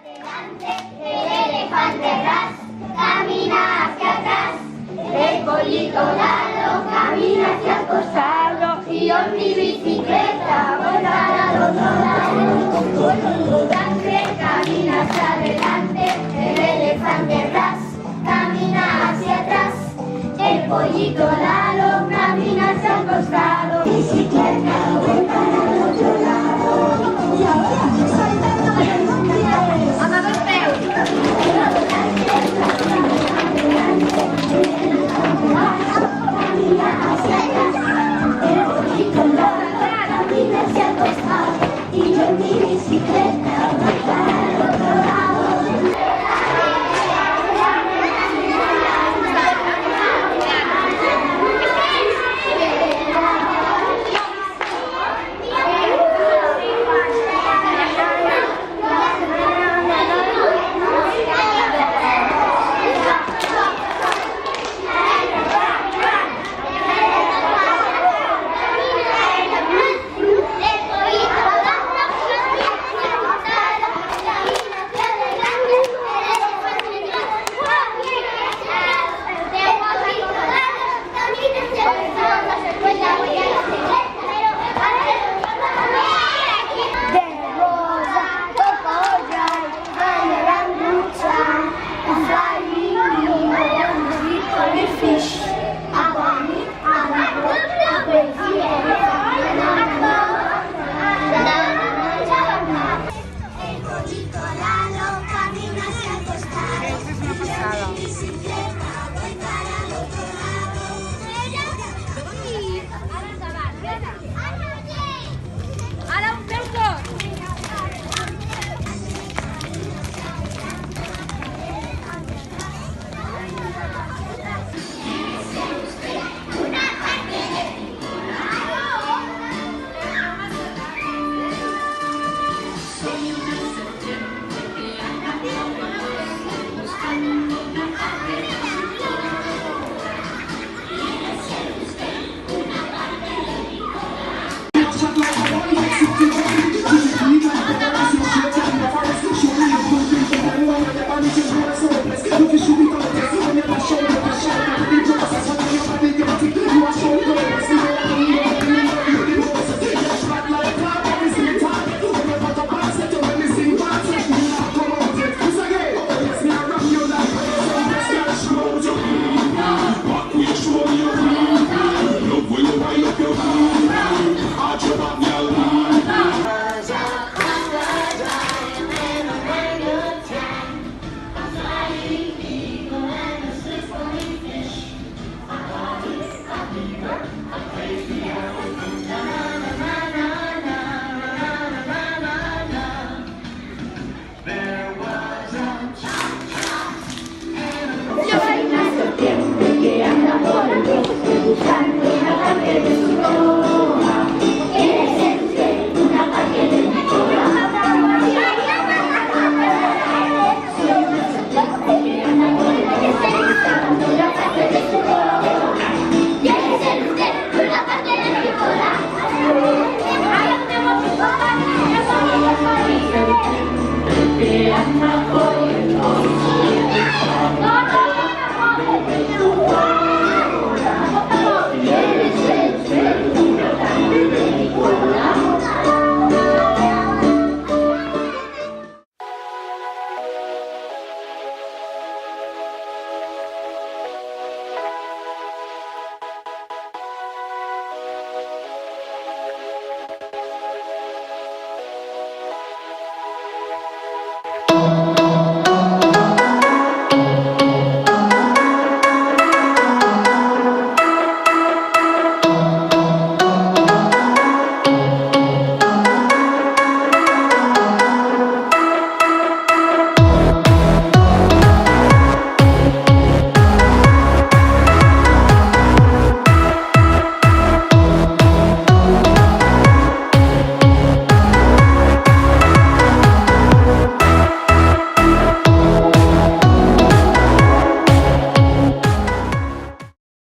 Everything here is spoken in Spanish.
Delante, el elefante ras, camina hacia atrás. El pollito Lalo camina hacia el costado y yo en mi bicicleta voy para el otro lado. El sangre camina hacia adelante, el elefante ras camina hacia atrás. El pollito Lalo camina hacia el costado. Bicicleta voy para el otro lado. Y ahora saltando a los montes. ¡Ama los peus! Camina hacia atrás, el pollito Lalo camina hacia el costado y yo en mi bicicleta voy para el otro lado. No, no, no, no, no.